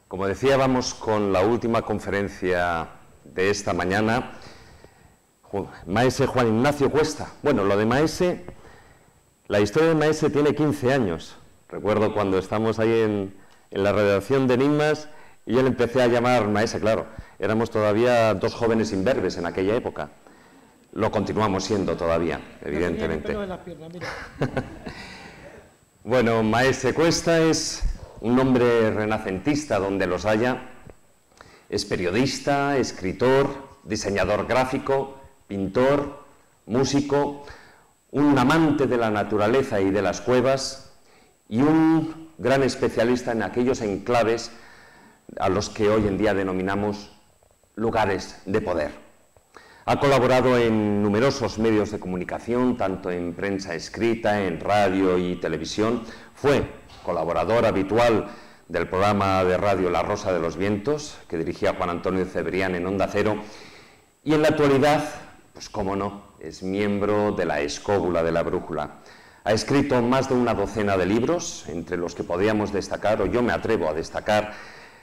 Como decía, vamos con la última conferencia de esta mañana. Maese Juan Ignacio Cuesta. Bueno, lo de Maese, la historia de Maese tiene 15 años. Recuerdo cuando estamos ahí en la redacción de Enigmas y yo le empecé a llamar Maese, claro. Éramos todavía dos jóvenes imberbes en aquella época. Lo continuamos siendo todavía, evidentemente. Bueno, Maese Cuesta es un hombre renacentista donde los haya. Es periodista, escritor, diseñador gráfico, pintor, músico, un amante de la naturaleza y de las cuevas y un gran especialista en aquellos enclaves a los que hoy en día denominamos lugares de poder. Ha colaborado en numerosos medios de comunicación, tanto en prensa escrita, en radio y televisión. Fue colaborador habitual del programa de radio La Rosa de los Vientos, que dirigía Juan Antonio Cebrián en Onda Cero, y en la actualidad, pues cómo no, es miembro de la Escóbula de la Brújula. Ha escrito más de una docena de libros, entre los que podríamos destacar, o yo me atrevo a destacar,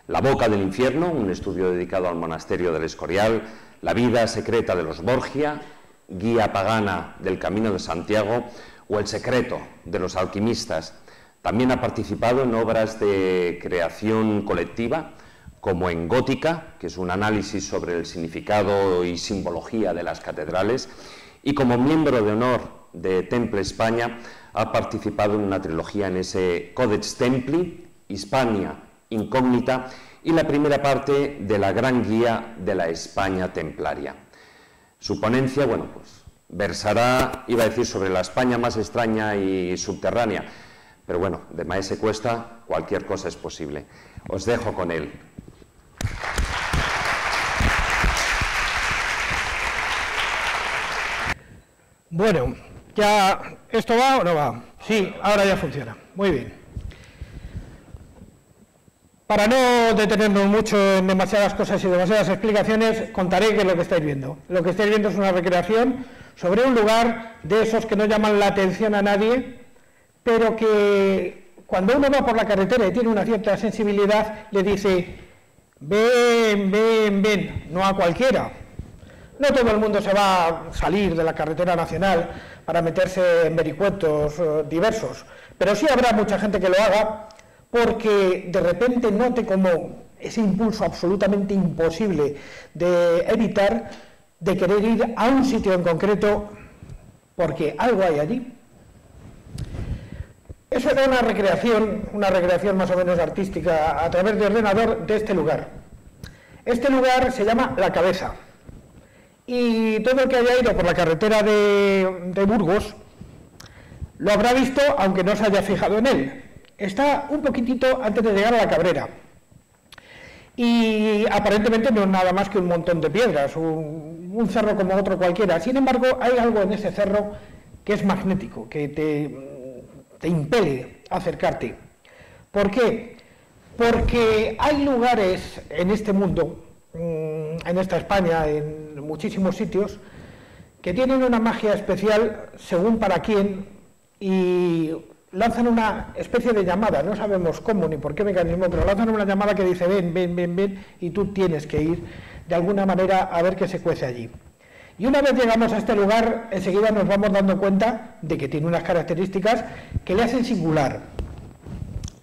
La Boca del Infierno, un estudio dedicado al monasterio del Escorial, La vida secreta de los Borgia, Guía pagana del Camino de Santiago o El secreto de los alquimistas. También ha participado en obras de creación colectiva, como en Gótica, que es un análisis sobre el significado y simbología de las catedrales, y como miembro de honor de Temple España, ha participado en una trilogía en ese Codex Templi, Hispania Incógnita, y la primera parte de la Gran Guía de la España Templaria. Su ponencia, bueno, pues versará, iba a decir, sobre la España más extraña y subterránea, pero bueno, de Maese Cuesta cualquier cosa es posible. Os dejo con él. Bueno, ya, ¿esto va o no va? Sí, ahora ya funciona. Muy bien. Para no detenernos mucho en demasiadas cosas y demasiadas explicaciones, contaré qué es lo que estáis viendo. Lo que estáis viendo es una recreación sobre un lugar de esos que no llaman la atención a nadie, pero que cuando uno va por la carretera y tiene una cierta sensibilidad, le dice, ven, ven, ven, no a cualquiera. No todo el mundo se va a salir de la carretera nacional para meterse en vericuetos diversos, pero sí habrá mucha gente que lo haga porque de repente note como ese impulso absolutamente imposible de evitar, de querer ir a un sitio en concreto porque algo hay allí. Eso era una recreación más o menos artística a través de ordenador de este lugar. Este lugar se llama La Cabeza. Y todo el que haya ido por la carretera de Burgos lo habrá visto, aunque no se haya fijado en él. Está un poquitito antes de llegar a la Cabrera. Y aparentemente no es nada más que un montón de piedras, un cerro como otro cualquiera. Sin embargo, hay algo en ese cerro que es magnético, que te impele a acercarte. ¿Por qué? Porque hay lugares en este mundo, en esta España, en muchísimos sitios, que tienen una magia especial según para quién y lanzan una especie de llamada, no sabemos cómo ni por qué mecanismo, pero lanzan una llamada que dice ven, ven, ven, ven, y tú tienes que ir de alguna manera a ver qué se cuece allí. Y una vez llegamos a este lugar, enseguida nos vamos dando cuenta de que tiene unas características que le hacen singular.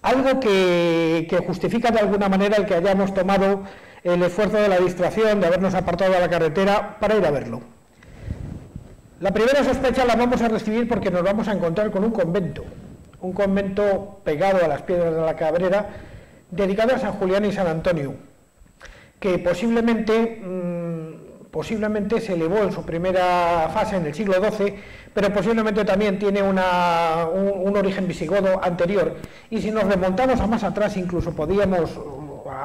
Algo que justifica de alguna manera el que hayamos tomado el esfuerzo de la distracción, de habernos apartado de la carretera para ir a verlo. La primera sospecha la vamos a recibir porque nos vamos a encontrar con un convento pegado a las piedras de la Cabrera, dedicado a San Julián y San Antonio, que posiblemente se elevó en su primera fase en el siglo XII, pero posiblemente también tiene un origen visigodo anterior. Y si nos remontamos a más atrás, incluso podíamos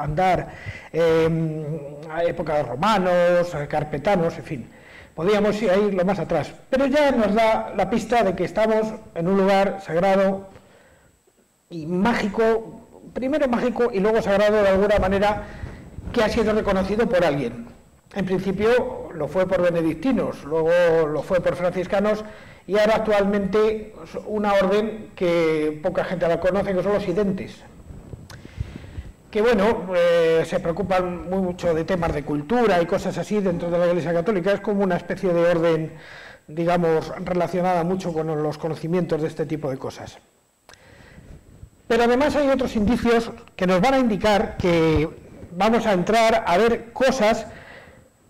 andar a época de romanos, carpetanos, en fin, podíamos ir lo más atrás. Pero ya nos da la pista de que estamos en un lugar sagrado y mágico, primero mágico y luego sagrado de alguna manera, que ha sido reconocido por alguien. En principio lo fue por benedictinos, luego lo fue por franciscanos y ahora actualmente una orden que poca gente la conoce, que son los identes. que bueno, se preocupan mucho de temas de cultura y cosas así dentro de la Iglesia Católica. Es como una especie de orden, digamos, relacionada mucho con los conocimientos de este tipo de cosas. Pero además hay otros indicios que nos van a indicar que vamos a entrar a ver cosas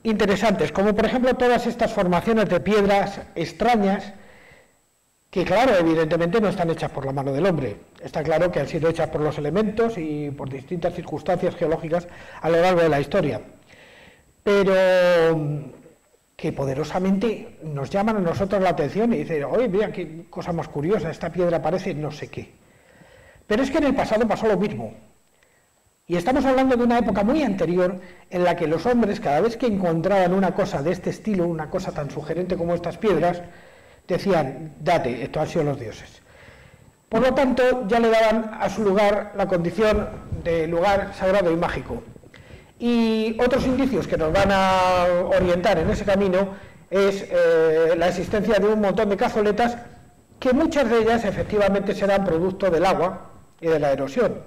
interesantes, como por ejemplo todas estas formaciones de piedras extrañas que, claro, evidentemente no están hechas por la mano del hombre. Está claro que han sido hechas por los elementos y por distintas circunstancias geológicas a lo largo de la historia. Pero que poderosamente nos llaman a nosotros la atención y dicen, oye, mira qué cosa más curiosa, esta piedra parece no sé qué. Pero es que en el pasado pasó lo mismo. Y estamos hablando de una época muy anterior en la que los hombres, cada vez que encontraban una cosa de este estilo, una cosa tan sugerente como estas piedras, decían, date, esto han sido los dioses. Por lo tanto, ya le daban a su lugar la condición de lugar sagrado y mágico. Y otros indicios que nos van a orientar en ese camino es la existencia de un montón de cazoletas, que muchas de ellas efectivamente serán producto del agua y de la erosión.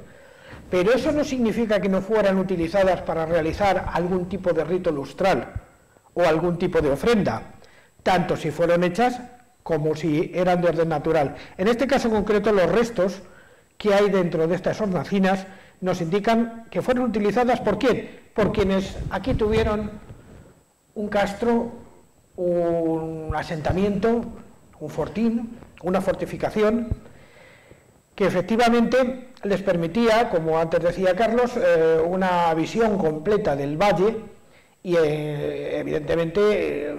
Pero eso no significa que no fueran utilizadas para realizar algún tipo de rito lustral o algún tipo de ofrenda, tanto si fueron hechas como si eran de orden natural. En este caso concreto, los restos que hay dentro de estas hornacinas nos indican que fueron utilizadas ¿por quién? Por quienes aquí tuvieron un castro, un asentamiento, un fortín, una fortificación, que efectivamente les permitía, como antes decía Carlos, una visión completa del valle y evidentemente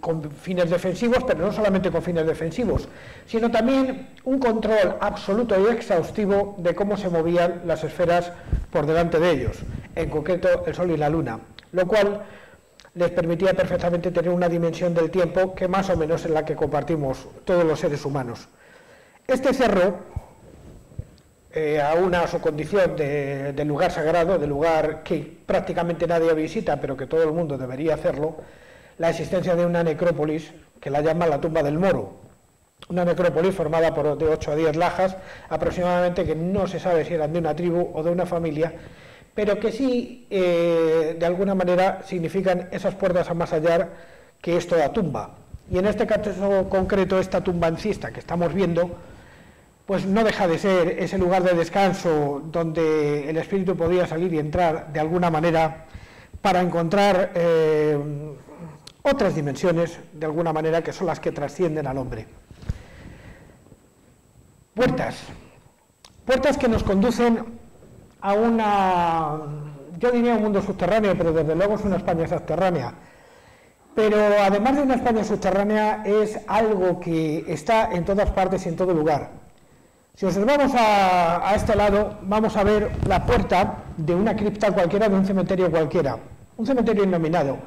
con fines defensivos, pero no solamente con fines defensivos, sino también un control absoluto y exhaustivo de cómo se movían las esferas por delante de ellos, en concreto el Sol y la Luna, lo cual les permitía perfectamente tener una dimensión del tiempo que más o menos es la que compartimos todos los seres humanos. Este cerro, aún a su condición de lugar sagrado, de lugar que prácticamente nadie visita, pero que todo el mundo debería hacerlo, la existencia de una necrópolis, que la llaman la tumba del Moro, una necrópolis formada por de 8 a 10 lajas, aproximadamente, que no se sabe si eran de una tribu o de una familia, pero que sí, de alguna manera, significan esas puertas a más allá, que es toda tumba. Y en este caso concreto, esta tumba encista que estamos viendo, pues no deja de ser ese lugar de descanso donde el espíritu podía salir y entrar de alguna manera para encontrar otras dimensiones, de alguna manera, que son las que trascienden al hombre. Puertas que nos conducen a yo diría un mundo subterráneo, pero desde luego es una España subterránea. Pero además de una España subterránea, es algo que está en todas partes y en todo lugar. Si observamos a este lado, vamos a ver la puerta de una cripta cualquiera, de un cementerio cualquiera, un cementerio innominado,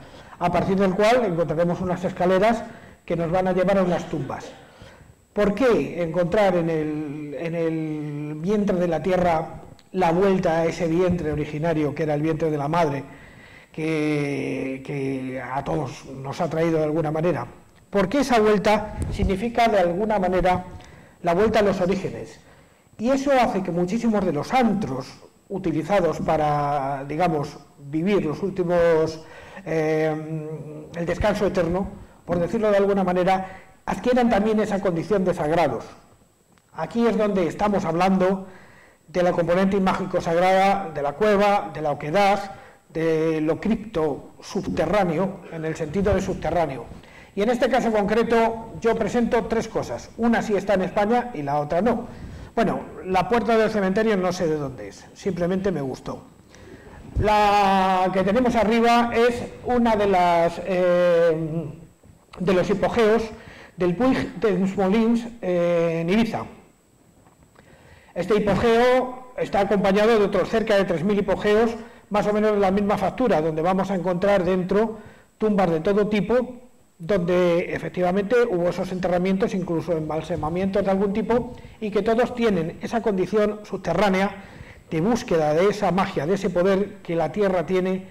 a partir del cual encontraremos unas escaleras que nos van a llevar a unas tumbas. ¿Por qué encontrar en el vientre de la tierra la vuelta a ese vientre originario, que era el vientre de la madre, que a todos nos ha traído de alguna manera? Porque esa vuelta significa de alguna manera la vuelta a los orígenes, y eso hace que muchísimos de los antros utilizados para, digamos, vivir los últimos, el descanso eterno, por decirlo de alguna manera, adquieran también esa condición de sagrados. Aquí es donde estamos hablando de la componente mágico-sagrada, de la cueva, de la oquedad, de lo cripto subterráneo, en el sentido de subterráneo. Y en este caso concreto yo presento tres cosas. Una sí está en España y la otra no. Bueno, la puerta del cementerio no sé de dónde es, simplemente me gustó. La que tenemos arriba es una de los hipogeos del Puig dels Molins en Ibiza. Este hipogeo está acompañado de otros cerca de 3.000 hipogeos, más o menos de la misma factura, donde vamos a encontrar dentro tumbas de todo tipo, donde efectivamente hubo esos enterramientos, incluso embalsamamientos de algún tipo, y que todos tienen esa condición subterránea de búsqueda de esa magia, de ese poder que la tierra tiene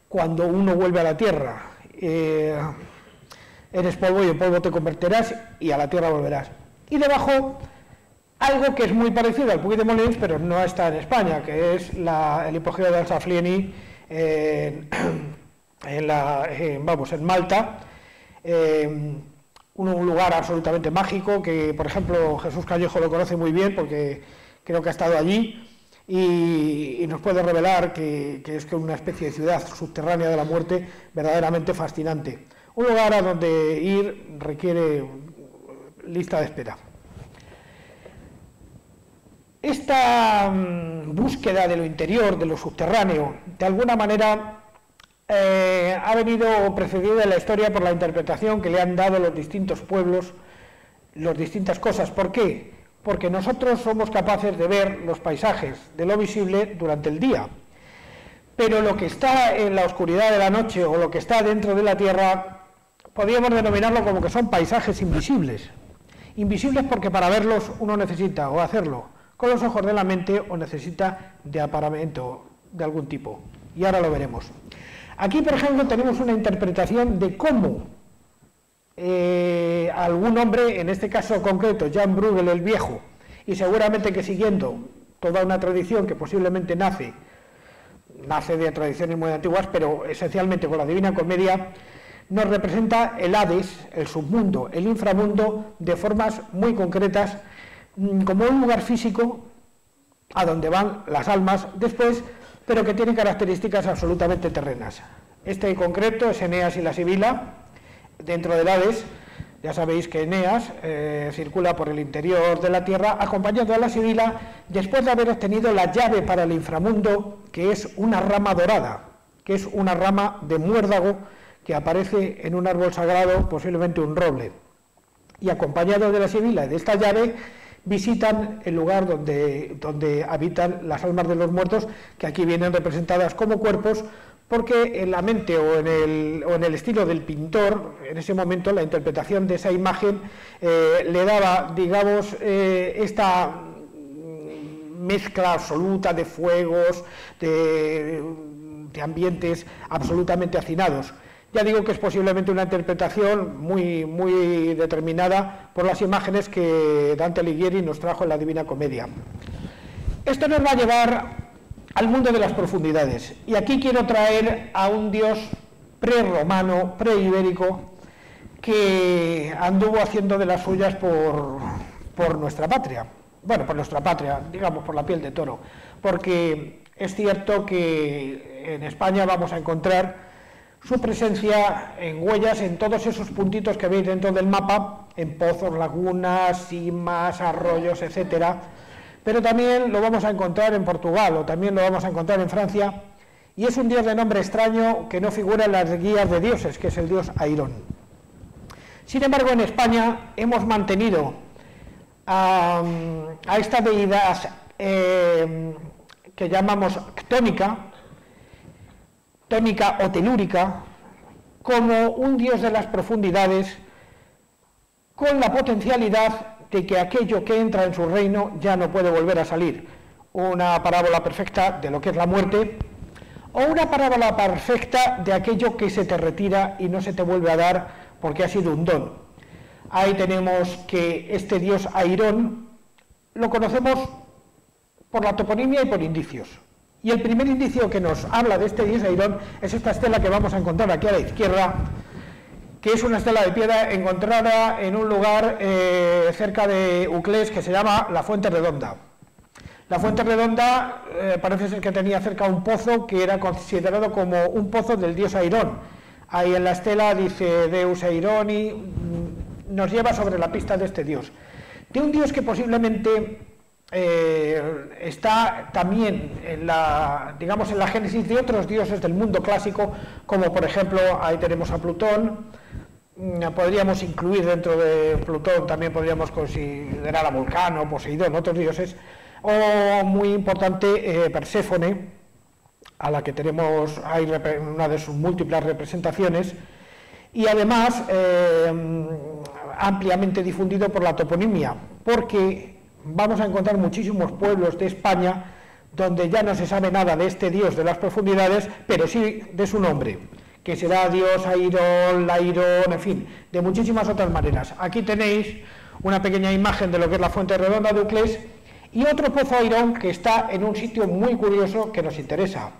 cuando uno vuelve a la tierra. Eres polvo y en polvo te convertirás y a la tierra volverás. Y debajo algo que es muy parecido al Puig de Molins, pero no está en España, que es el hipogeo de Alsaflieni en Malta, un lugar absolutamente mágico que, por ejemplo, Jesús Callejo lo conoce muy bien porque creo que ha estado allí y nos puede revelar que es una especie de ciudad subterránea de la muerte verdaderamente fascinante. Un lugar a donde ir requiere lista de espera. Esta búsqueda de lo interior, de lo subterráneo, de alguna manera ha venido precedida en la historia por la interpretación que le han dado los distintos pueblos, las distintas cosas. ¿Por qué? Porque nosotros somos capaces de ver los paisajes de lo visible durante el día, pero lo que está en la oscuridad de la noche o lo que está dentro de la tierra, podríamos denominarlo como que son paisajes invisibles. Invisibles porque para verlos uno necesita o hacerlo con los ojos de la mente o necesita de aparamento de algún tipo. Y ahora lo veremos. Aquí, por ejemplo, tenemos una interpretación de cómo algún hombre, en este caso concreto, Jan Bruegel el Viejo, y seguramente que siguiendo toda una tradición que posiblemente nace de tradiciones muy antiguas, pero esencialmente con la Divina Comedia, nos representa el Hades, el submundo, el inframundo, de formas muy concretas, como un lugar físico a donde van las almas después, pero que tiene características absolutamente terrenas. Este en concreto es Eneas y la Sibila, dentro del Hades. Ya sabéis que Eneas circula por el interior de la tierra acompañando a la Sibila después de haber obtenido la llave para el inframundo, que es una rama dorada, que es una rama de muérdago que aparece en un árbol sagrado, posiblemente un roble. Y acompañado de la Sibila y de esta llave, visitan el lugar donde habitan las almas de los muertos, que aquí vienen representadas como cuerpos, porque en la mente o en el estilo del pintor, en ese momento la interpretación de esa imagen le daba, digamos, esta mezcla absoluta de fuegos, de ambientes absolutamente hacinados. Ya digo que es posiblemente una interpretación muy determinada por las imágenes que Dante Alighieri nos trajo en la Divina Comedia. Esto nos va a llevar al mundo de las profundidades. Y aquí quiero traer a un dios prerromano, preibérico, que anduvo haciendo de las suyas por nuestra patria. Bueno, por nuestra patria, digamos, por la piel de toro. Porque es cierto que en España vamos a encontrar su presencia en huellas en todos esos puntitos que veis dentro del mapa, en pozos, lagunas, simas, arroyos, etcétera, pero también lo vamos a encontrar en Portugal o también lo vamos a encontrar en Francia, y es un dios de nombre extraño que no figura en las guías de dioses, que es el dios Airón. Sin embargo, en España hemos mantenido a esta deidad que llamamos tónica o telúrica, como un dios de las profundidades, con la potencialidad de que aquello que entra en su reino ya no puede volver a salir. Una parábola perfecta de lo que es la muerte, o una parábola perfecta de aquello que se te retira y no se te vuelve a dar porque ha sido un don. Ahí tenemos que este dios Airón lo conocemos por la toponimia y por indicios. Y el primer indicio que nos habla de este dios Airón es esta estela que vamos a encontrar aquí a la izquierda, que es una estela de piedra encontrada en un lugar cerca de Uclés que se llama la Fuente Redonda. La Fuente Redonda parece ser que tenía cerca un pozo que era considerado como un pozo del dios Airón. Ahí en la estela dice Deus Aironi, nos lleva sobre la pista de este dios. De un dios que posiblemente está también en la génesis de otros dioses del mundo clásico, como por ejemplo, ahí tenemos a Plutón. Podríamos incluir dentro de Plutón, también podríamos considerar a Vulcano, Poseidón, otros dioses, o muy importante Perséfone, a la que tenemos ahí una de sus múltiples representaciones, y además ampliamente difundido por la toponimia, porque vamos a encontrar muchísimos pueblos de España donde ya no se sabe nada de este dios de las profundidades, pero sí de su nombre, que será dios Airón, Lairón, en fin, de muchísimas otras maneras. Aquí tenéis una pequeña imagen de lo que es la fuente redonda de Uclés, y otro pozo Airón que está en un sitio muy curioso que nos interesa.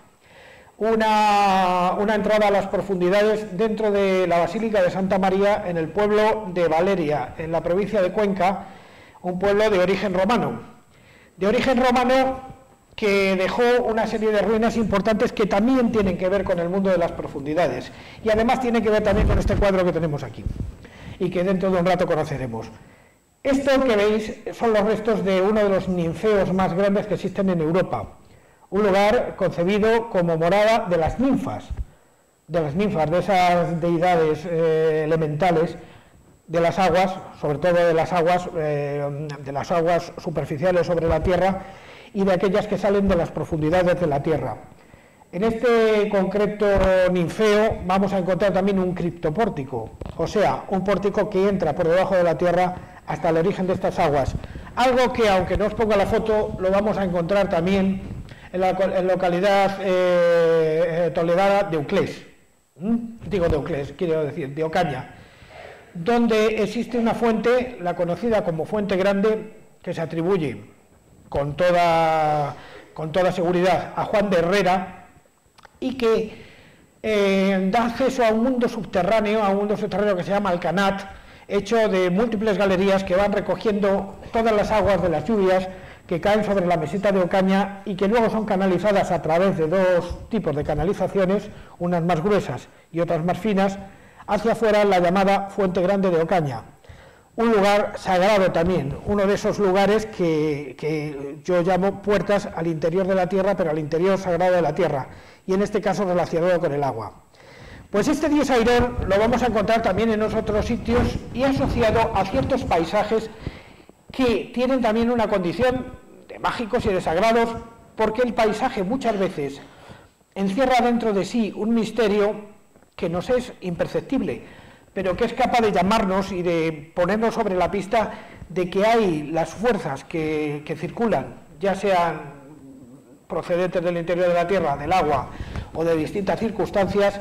Una entrada a las profundidades dentro de la Basílica de Santa María, en el pueblo de Valeria, en la provincia de Cuenca, un pueblo de origen romano. De origen romano que dejó una serie de ruinas importantes que también tienen que ver con el mundo de las profundidades. Y además tiene que ver también con este cuadro que tenemos aquí, y que dentro de un rato conoceremos. Esto que veis son los restos de uno de los ninfeos más grandes que existen en Europa. Un lugar concebido como morada de las ninfas, de esas deidades elementales de las aguas, sobre todo de las aguas superficiales sobre la tierra y de aquellas que salen de las profundidades de la tierra. En este concreto ninfeo vamos a encontrar también un criptopórtico, o sea, un pórtico que entra por debajo de la tierra hasta el origen de estas aguas. Algo que, aunque no os ponga la foto, lo vamos a encontrar también en la localidad toledana de Uclés. Digo de Uclés, quiero decir, de Ocaña, donde existe una fuente, la conocida como Fuente Grande, que se atribuye con toda seguridad a Juan de Herrera, y que da acceso a un mundo subterráneo, que se llama Alcanat, hecho de múltiples galerías que van recogiendo todas las aguas de las lluvias que caen sobre la meseta de Ocaña y que luego son canalizadas a través de dos tipos de canalizaciones, unas más gruesas y otras más finas, hacia afuera, la llamada Fuente Grande de Ocaña. Un lugar sagrado también, uno de esos lugares que yo llamo puertas al interior de la tierra, pero al interior sagrado de la tierra, y en este caso relacionado con el agua. Pues este dios Airón lo vamos a encontrar también en otros sitios y asociado a ciertos paisajes que tienen también una condición de mágicos y de sagrados, porque el paisaje muchas veces encierra dentro de sí un misterio que nos es imperceptible, pero que es capaz de llamarnos y de ponernos sobre la pista de que hay las fuerzas que circulan, ya sean procedentes del interior de la Tierra, del agua o de distintas circunstancias,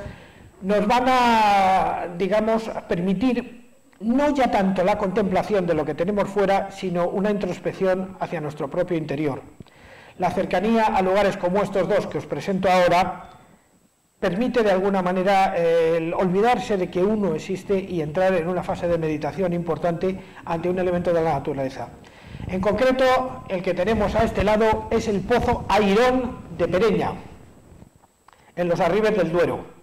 nos van a, digamos, permitir no ya tanto la contemplación de lo que tenemos fuera, sino una introspección hacia nuestro propio interior. La cercanía a lugares como estos dos que os presento ahora permite de alguna manera olvidarse de que uno existe y entrar en una fase de meditación importante ante un elemento de la naturaleza. En concreto, el que tenemos a este lado es el pozo Airón de Pereña, en los arribes del Duero.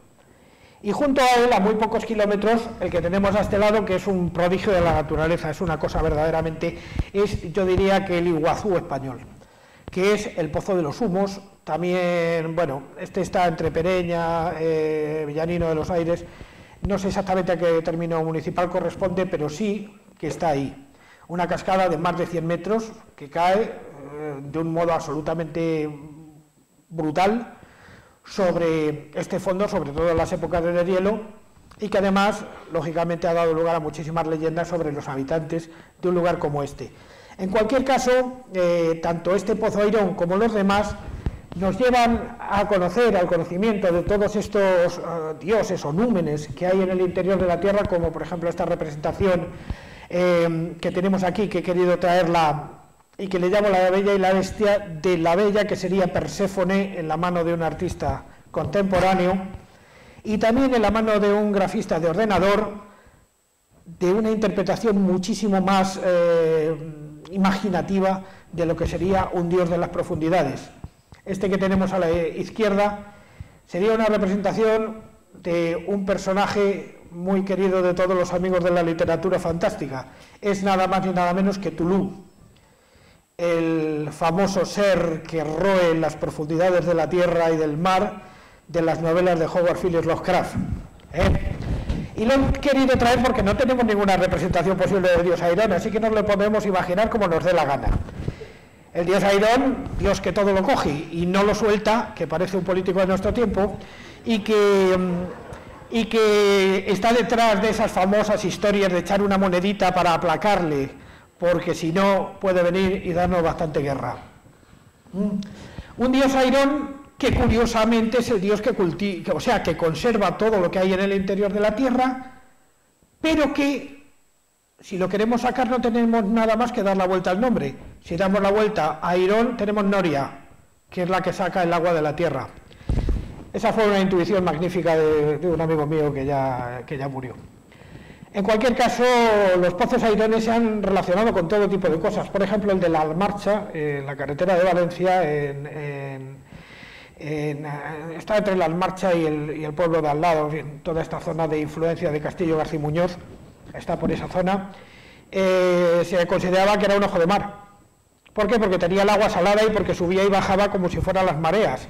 Y junto a él, a muy pocos kilómetros, el que tenemos a este lado, que es un prodigio de la naturaleza, es una cosa verdaderamente, yo diría que el Iguazú español, que es el Pozo de los Humos. También, bueno, este está entre Pereña, Villanino de los Aires, no sé exactamente a qué término municipal corresponde, pero sí que está ahí. Una cascada de más de 100 metros que cae de un modo absolutamente brutal sobre este fondo, sobre todo en las épocas de deshielo, y que además, lógicamente, ha dado lugar a muchísimas leyendas sobre los habitantes de un lugar como este. En cualquier caso, tanto este Pozo Airón como los demás nos llevan a conocer, al conocimiento de todos estos dioses o númenes que hay en el interior de la Tierra, como por ejemplo esta representación que tenemos aquí, que he querido traerla y que le llamo la Bella y la Bestia, de la Bella, que sería Perséfone en la mano de un artista contemporáneo, y también en la mano de un grafista de ordenador, de una interpretación muchísimo más imaginativa de lo que sería un dios de las profundidades. Este que tenemos a la izquierda sería una representación de un personaje muy querido de todos los amigos de la literatura fantástica. Es nada más ni nada menos que Tulu, el famoso ser que roe en las profundidades de la tierra y del mar de las novelas de Howard Phillips Lovecraft. Y lo he querido traer porque no tenemos ninguna representación posible del dios Airón, así que nos lo podemos imaginar como nos dé la gana. El dios Airón, dios que todo lo coge y no lo suelta, que parece un político de nuestro tiempo, y que está detrás de esas famosas historias de echar una monedita para aplacarle, porque si no puede venir y darnos bastante guerra. Un dios Airón que curiosamente es el dios que conserva todo lo que hay en el interior de la tierra, pero que si lo queremos sacar no tenemos nada más que dar la vuelta al nombre. Si damos la vuelta a Airón tenemos Noria, que es la que saca el agua de la tierra. Esa fue una intuición magnífica de un amigo mío que ya murió. En cualquier caso, los pozos airones se han relacionado con todo tipo de cosas. Por ejemplo, el de la Almarcha, en la carretera de Valencia, está entre la Almarcha y el pueblo de al lado, en toda esta zona de influencia de Castillo García Muñoz, está por esa zona. Se consideraba que era un ojo de mar. ¿Por qué? Porque tenía el agua salada y porque subía y bajaba como si fueran las mareas.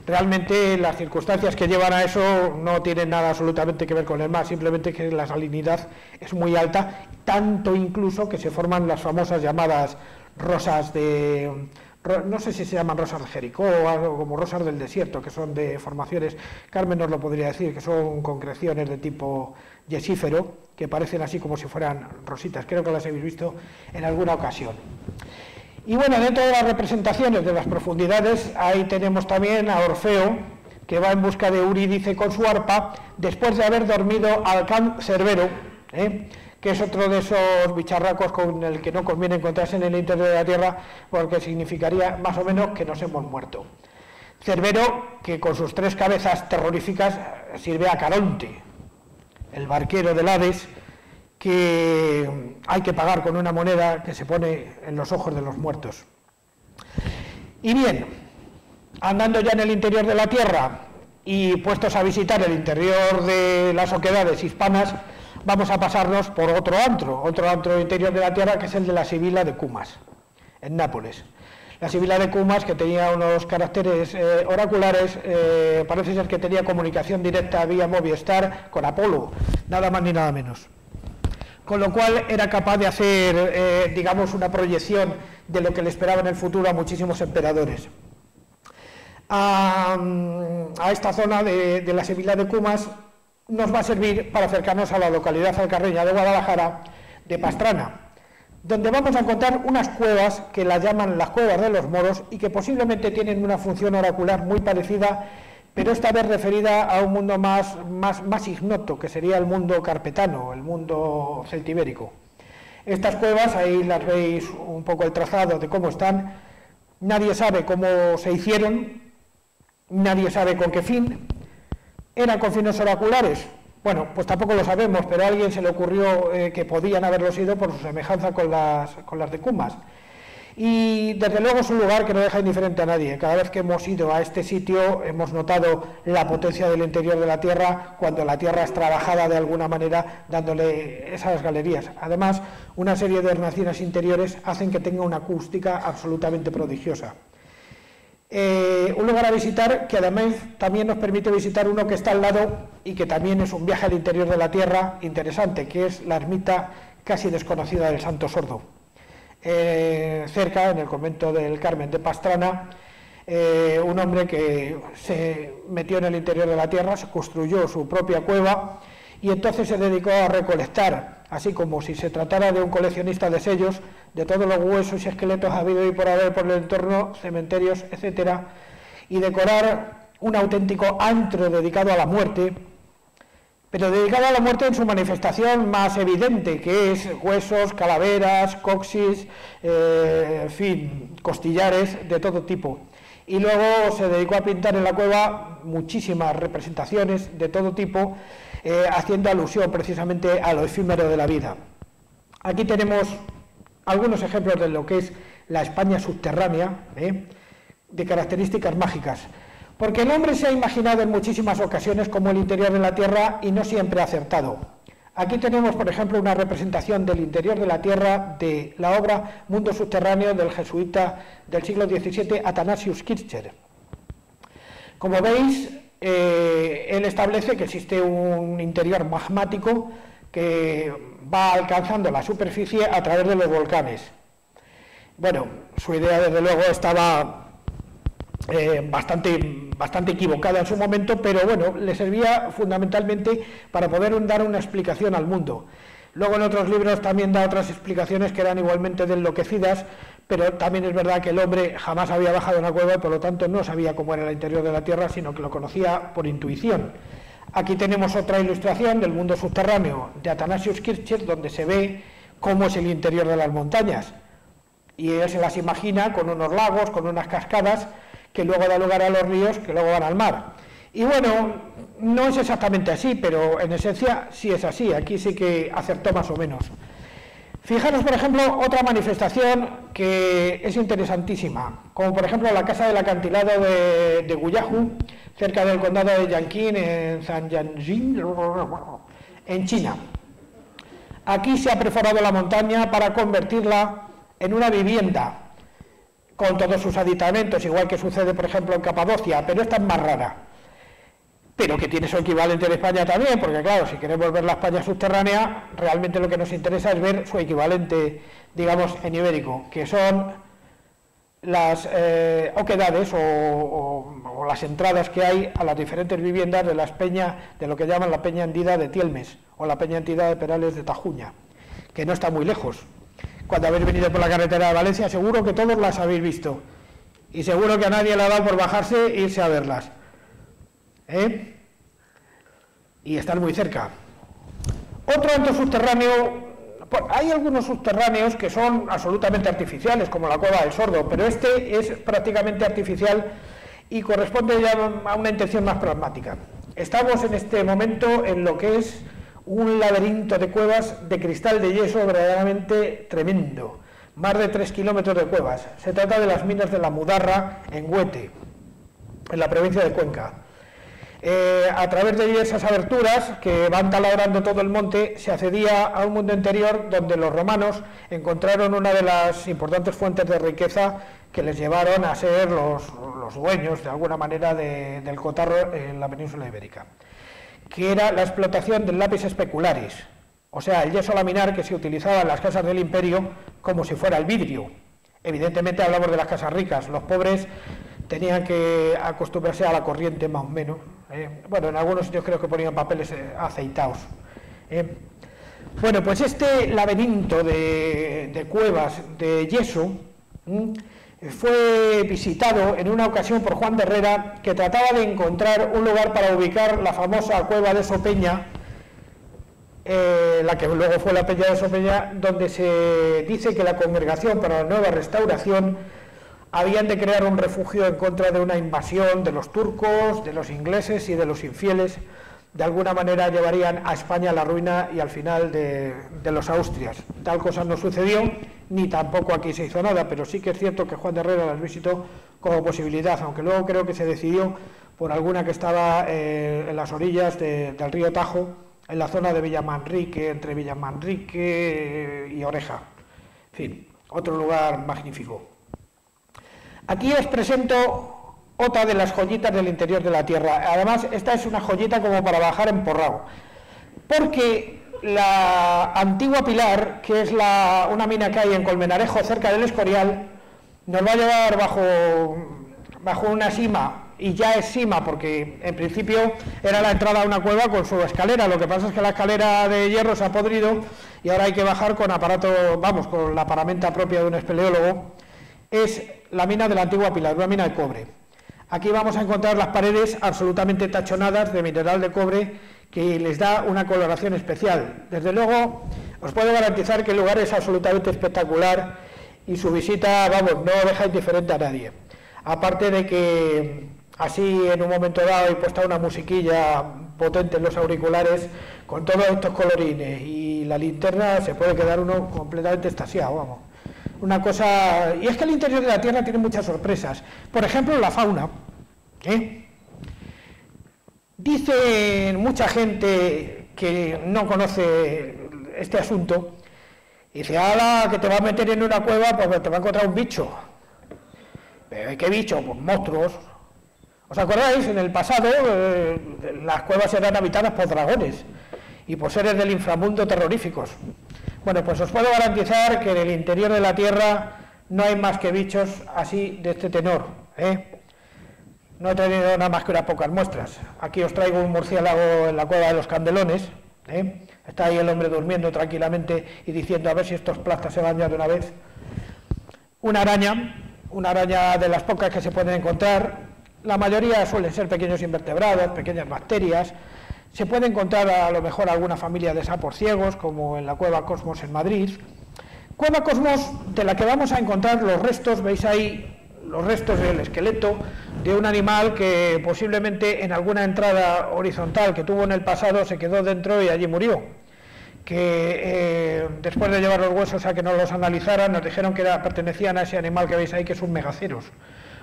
Realmente las circunstancias que llevan a eso no tienen nada absolutamente que ver con el mar, simplemente que la salinidad es muy alta, tanto incluso que se forman las famosas llamadas rosas de... no sé si se llaman rosas de Jericó o algo como rosas del desierto, que son de formaciones, Carmen nos lo podría decir, que son concreciones de tipo yesífero, que parecen así como si fueran rositas, creo que las habéis visto en alguna ocasión. Y bueno, dentro de las representaciones de las profundidades, ahí tenemos también a Orfeo, que va en busca de Eurídice con su arpa, después de haber dormido al can Cerbero, que es otro de esos bicharracos con el que no conviene encontrarse en el interior de la Tierra, porque significaría más o menos que nos hemos muerto. Cerbero, que con sus 3 cabezas terroríficas sirve a Caronte, el barquero del Hades, que hay que pagar con una moneda que se pone en los ojos de los muertos. Y bien, andando ya en el interior de la Tierra y puestos a visitar el interior de las oquedades hispanas, vamos a pasarnos por otro antro interior de la Tierra, que es el de la Sibila de Cumas, en Nápoles. La Sibila de Cumas, que tenía unos caracteres oraculares, parece ser que tenía comunicación directa vía Movistar con Apolo, nada más ni nada menos. Con lo cual era capaz de hacer, digamos, una proyección de lo que le esperaba en el futuro a muchísimos emperadores. A esta zona de la Sibila de Cumas nos va a servir para acercarnos a la localidad alcarreña de Guadalajara, de Pastrana, donde vamos a encontrar unas cuevas que las llaman las cuevas de los moros y que posiblemente tienen una función oracular muy parecida, pero esta vez referida a un mundo más ignoto, que sería el mundo carpetano, el mundo celtibérico. Estas cuevas, ahí las veis un poco el trazado de cómo están, nadie sabe cómo se hicieron, nadie sabe con qué fin. ¿Eran con fines oraculares? Bueno, pues tampoco lo sabemos, pero a alguien se le ocurrió que podían haberlo sido por su semejanza con las de Cumas. Y desde luego es un lugar que no deja indiferente a nadie. Cada vez que hemos ido a este sitio hemos notado la potencia del interior de la Tierra, cuando la Tierra es trabajada de alguna manera dándole esas galerías. Además, una serie de hornacinas interiores hacen que tenga una acústica absolutamente prodigiosa. Un lugar a visitar que además también nos permite visitar uno que está al lado y que también es un viaje al interior de la Tierra interesante, que es la ermita casi desconocida del Santo Sordo. Cerca, en el convento del Carmen de Pastrana, un hombre que se metió en el interior de la Tierra, se construyó su propia cueva y entonces se dedicó a recolectar, así como si se tratara de un coleccionista de sellos, de todos los huesos y esqueletos habido y por haber por el entorno, cementerios, etcétera, y decorar un auténtico antro dedicado a la muerte, pero dedicado a la muerte en su manifestación más evidente, que es huesos, calaveras, coxis, en fin, costillares de todo tipo. Y luego se dedicó a pintar en la cueva muchísimas representaciones de todo tipo, haciendo alusión precisamente a lo efímero de la vida. Aquí tenemos algunos ejemplos de lo que es la España subterránea, de características mágicas. Porque el hombre se ha imaginado en muchísimas ocasiones como el interior de la Tierra y no siempre ha acertado. Aquí tenemos, por ejemplo, una representación del interior de la Tierra de la obra Mundo Subterráneo del jesuita del siglo XVII, Athanasius Kircher. Como veis, él establece que existe un interior magmático que va alcanzando la superficie a través de los volcanes. Bueno, su idea desde luego estaba bastante equivocada en su momento, pero bueno, le servía fundamentalmente para poder dar una explicación al mundo. Luego en otros libros también da otras explicaciones que eran igualmente de enloquecidas, pero también es verdad que el hombre jamás había bajado a una cueva y por lo tanto no sabía cómo era el interior de la Tierra, sino que lo conocía por intuición. Aquí tenemos otra ilustración del mundo subterráneo de Athanasius Kircher, donde se ve cómo es el interior de las montañas. Y él se las imagina con unos lagos, con unas cascadas, que luego da lugar a los ríos, que luego van al mar. Y bueno, no es exactamente así, pero en esencia sí es así, aquí sí que acertó más o menos. Fijaros, por ejemplo, otra manifestación que es interesantísima, como por ejemplo la casa del acantilado de Guyaju, cerca del condado de Yanqing, en Zhangjiajing, en China. Aquí se ha perforado la montaña para convertirla en una vivienda, con todos sus aditamentos, igual que sucede, por ejemplo, en Capadocia, pero esta es más rara, pero que tiene su equivalente en España también, porque claro, si queremos ver la España subterránea, realmente lo que nos interesa es ver su equivalente, digamos, en ibérico, que son las oquedades o las entradas que hay a las diferentes viviendas de las peñas, de lo que llaman la Peña Hendida de Tielmes, o la Peña Hendida de Perales de Tajuña, que no está muy lejos. Cuando habéis venido por la carretera de Valencia, seguro que todos las habéis visto, y seguro que a nadie le ha dado por bajarse e irse a verlas. Y están muy cerca. Otro ento subterráneo, hay algunos subterráneos que son absolutamente artificiales, como la Cueva del Sordo, pero este es prácticamente artificial y corresponde ya a una intención más pragmática. Estamos en este momento en lo que es un laberinto de cuevas de cristal de yeso verdaderamente tremendo, más de 3 kilómetros de cuevas. Se trata de las minas de la Mudarra en Huete, en la provincia de Cuenca. A través de diversas aberturas que van taladrando todo el monte, se accedía a un mundo interior donde los romanos encontraron una de las importantes fuentes de riqueza que les llevaron a ser los dueños, de alguna manera, del cotarro en la península ibérica, que era la explotación del lápiz specularis, o sea, el yeso laminar que se utilizaba en las casas del imperio como si fuera el vidrio. Evidentemente hablamos de las casas ricas, los pobres tenían que acostumbrarse a la corriente más o menos. Bueno, en algunos sitios creo que ponían papeles aceitados. Bueno, pues este laberinto de cuevas de yeso fue visitado en una ocasión por Juan de Herrera, que trataba de encontrar un lugar para ubicar la famosa cueva de Sopeña, la que luego fue la Peña de Sopeña, donde se dice que la Congregación para la Nueva Restauración habían de crear un refugio en contra de una invasión de los turcos, de los ingleses y de los infieles. De alguna manera llevarían a España a la ruina y al final de los Austrias. Tal cosa no sucedió, ni tampoco aquí se hizo nada, pero sí que es cierto que Juan de Herrera las visitó como posibilidad, aunque luego creo que se decidió por alguna que estaba en las orillas del río Tajo, en la zona de Villamanrique, entre Villamanrique y Oreja. En fin, otro lugar magnífico. Aquí os presento otra de las joyitas del interior de la Tierra. Además, esta es una joyita como para bajar emporrado, porque la antigua Pilar, que es una mina que hay en Colmenarejo, cerca del Escorial, nos va a llevar bajo una sima, y ya es sima, porque en principio era la entrada a una cueva con su escalera. Lo que pasa es que la escalera de hierro se ha podrido y ahora hay que bajar con aparato, con la paramenta propia de un espeleólogo. Es la mina de la antigua Pilar, una mina de cobre. Aquí vamos a encontrar las paredes absolutamente tachonadas de mineral de cobre que les da una coloración especial. Desde luego, os puedo garantizar que el lugar es absolutamente espectacular y su visita, no deja indiferente a nadie. Aparte de que así en un momento dado y puesta una musiquilla potente en los auriculares, con todos estos colorines y la linterna, se puede quedar uno completamente extasiado, Una cosa, y es que el interior de la Tierra tiene muchas sorpresas. Por ejemplo, la fauna. Dice mucha gente que no conoce este asunto, dice, ala, que te vas a meter en una cueva porque te va a encontrar un bicho. ¿Pero qué bicho? Pues monstruos. ¿Os acordáis? En el pasado las cuevas eran habitadas por dragones y por seres del inframundo terroríficos. Bueno, pues os puedo garantizar que en el interior de la Tierra no hay más que bichos así de este tenor. No he tenido nada más que unas pocas muestras. Aquí os traigo un murciélago en la cueva de los Candelones. Está ahí el hombre durmiendo tranquilamente y diciendo a ver si estos plastas se bañan de una vez. Una araña de las pocas que se pueden encontrar. La mayoría suelen ser pequeños invertebrados, pequeñas bacterias. Se puede encontrar a lo mejor alguna familia de sapos ciegos, como en la Cueva Cosmos en Madrid. Cueva Cosmos, de la que vamos a encontrar los restos, veis ahí, los restos del esqueleto de un animal que posiblemente en alguna entrada horizontal que tuvo en el pasado se quedó dentro y allí murió. Que después de llevar los huesos a que nos los analizaran, nos dijeron que pertenecían a ese animal que veis ahí, que es un megaceros,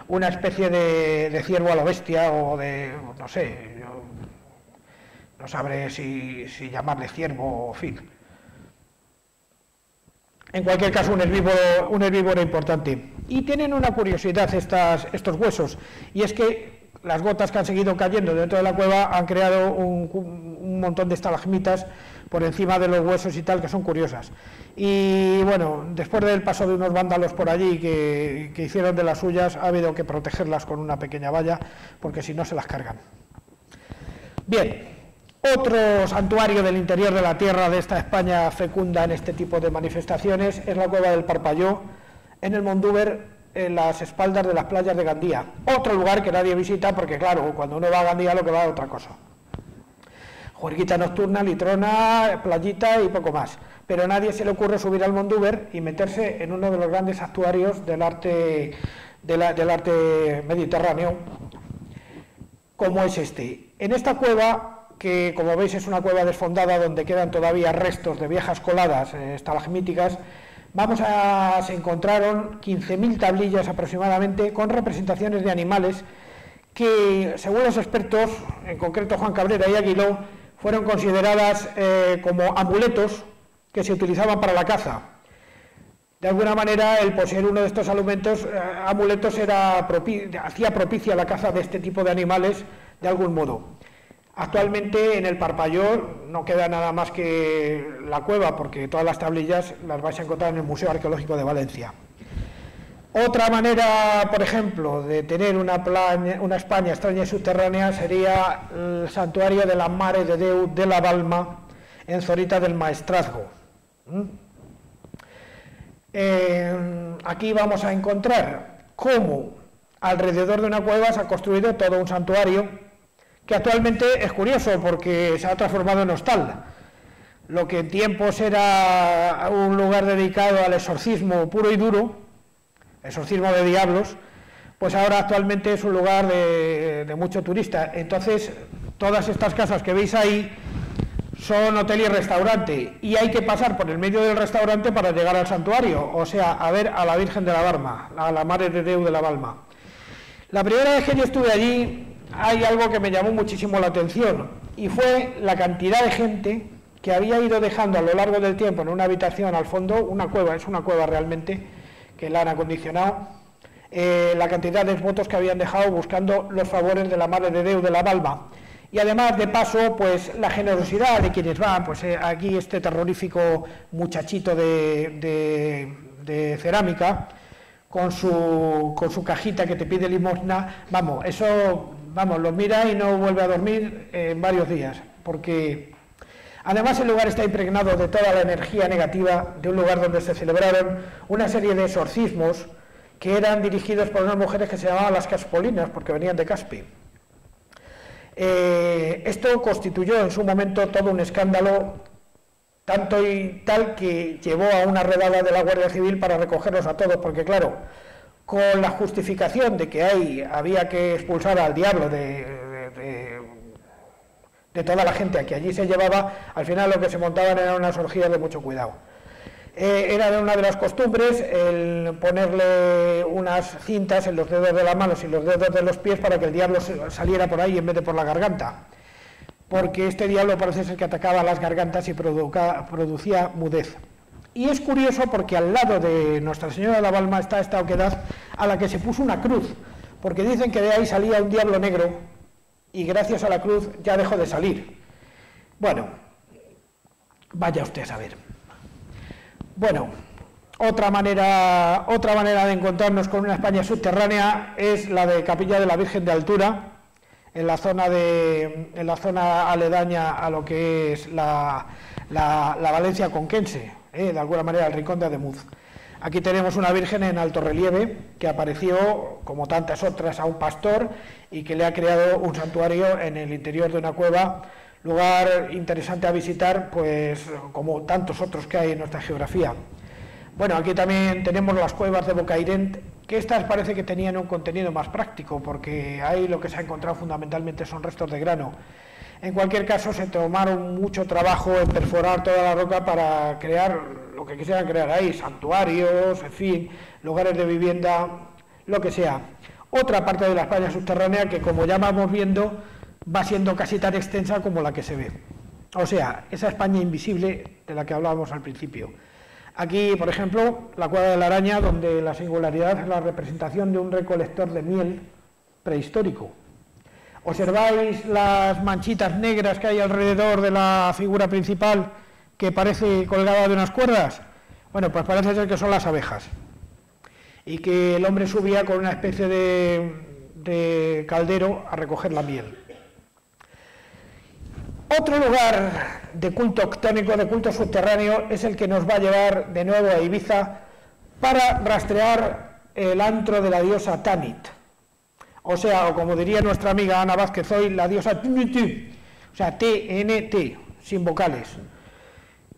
una especie de ciervo a la bestia, o de, no sé, no sabré si llamarle ciervo o fin. En cualquier caso, un herbívoro importante. Y tienen una curiosidad estos huesos, y es que las gotas que han seguido cayendo dentro de la cueva han creado un montón de estalagmitas por encima de los huesos y tal, que son curiosas. Y bueno, después del paso de unos vándalos por allí que hicieron de las suyas, ha habido que protegerlas con una pequeña valla, porque si no se las cargan. Bien, otro santuario del interior de la tierra de esta España fecunda en este tipo de manifestaciones es la Cueva del Parpalló, en el Mondúber, en las espaldas de las playas de Gandía. Otro lugar que nadie visita porque, claro, cuando uno va a Gandía lo que va a otra cosa. Juerguita nocturna, litrona, playita y poco más. Pero a nadie se le ocurre subir al Mondúber y meterse en uno de los grandes actuarios del arte mediterráneo, como es este. En esta cueva, que como veis es una cueva desfondada donde quedan todavía restos de viejas coladas estalagmíticas, se encontraron 15.000 tablillas aproximadamente con representaciones de animales que, según los expertos, en concreto Juan Cabrera y Aguiló, fueron consideradas como amuletos que se utilizaban para la caza. De alguna manera, el poseer uno de estos amuletos hacía propicia la caza de este tipo de animales de algún modo. Actualmente en el Parpalló no queda nada más que la cueva, porque todas las tablillas las vais a encontrar en el Museo Arqueológico de Valencia. Otra manera, por ejemplo, de tener una España extraña y subterránea sería el santuario de la Mare de Déu de la Balma, en Zorita del Maestrazgo. Aquí vamos a encontrar cómo alrededor de una cueva se ha construido todo un santuario, que actualmente es curioso porque se ha transformado en hostal. Lo que en tiempos era un lugar dedicado al exorcismo puro y duro, exorcismo de diablos, pues ahora actualmente es un lugar de mucho turista. Entonces, todas estas casas que veis ahí son hotel y restaurante, y hay que pasar por el medio del restaurante para llegar al santuario, o sea, a ver a la Virgen de la Balma, a la Mare de Déu de la Balma. La primera vez que yo estuve allí, hay algo que me llamó muchísimo la atención, y fue la cantidad de gente que había ido dejando a lo largo del tiempo en una habitación al fondo, una cueva, es una cueva realmente, que la han acondicionado, la cantidad de votos que habían dejado buscando los favores de la Mare de Déu de la Balma. Y además, de paso, pues la generosidad de quienes van, pues aquí este terrorífico muchachito de cerámica, con su cajita que te pide limosna, lo mira y no vuelve a dormir en varios días, porque además el lugar está impregnado de toda la energía negativa de un lugar donde se celebraron una serie de exorcismos que eran dirigidos por unas mujeres que se llamaban las Caspolinas, porque venían de Caspi. Esto constituyó en su momento todo un escándalo, tanto y tal que llevó a una redada de la Guardia Civil para recogerlos a todos, porque claro, con la justificación de que había que expulsar al diablo de toda la gente a que allí se llevaba, al final lo que se montaban eran unas orgías de mucho cuidado. Era una de las costumbres el ponerle unas cintas en los dedos de las manos y los dedos de los pies para que el diablo saliera por ahí en vez de por la garganta, porque este diablo parece ser que atacaba las gargantas y producía mudez. Y es curioso porque al lado de Nuestra Señora de la Balma está esta oquedad a la que se puso una cruz, porque dicen que de ahí salía un diablo negro y gracias a la cruz ya dejó de salir. Bueno, vaya usted a saber. Bueno, otra manera de encontrarnos con una España subterránea es la de Capilla de la Virgen de Altura, en la zona aledaña a lo que es la Valencia conquense, de alguna manera el rincón de Ademuz. Aquí tenemos una virgen en alto relieve que apareció, como tantas otras, a un pastor y que le ha creado un santuario en el interior de una cueva lugar interesante a visitar, pues como tantos otros que hay en nuestra geografía. Bueno, aquí también tenemos las cuevas de Bocairent, que estas parece que tenían un contenido más práctico, porque ahí lo que se ha encontrado fundamentalmente son restos de grano. En cualquier caso, se tomaron mucho trabajo en perforar toda la roca para crear lo que quisieran crear ahí, santuarios, en fin, lugares de vivienda, lo que sea. Otra parte de la España subterránea que, como ya vamos viendo, va siendo casi tan extensa como la que se ve. O sea, esa España invisible de la que hablábamos al principio. Aquí, por ejemplo, la Cueva de la Araña, donde la singularidad es la representación de un recolector de miel prehistórico. ¿Observáis las manchitas negras que hay alrededor de la figura principal que parece colgada de unas cuerdas? Bueno, pues parece ser que son las abejas. Y que el hombre subía con una especie de caldero a recoger la miel. Otro lugar de culto octónico, de culto subterráneo, es el que nos va a llevar de nuevo a Ibiza para rastrear el antro de la diosa Tanit. O sea, o como diría nuestra amiga Ana Vázquez hoy, la diosa Tnt, o sea, TNT, sin vocales,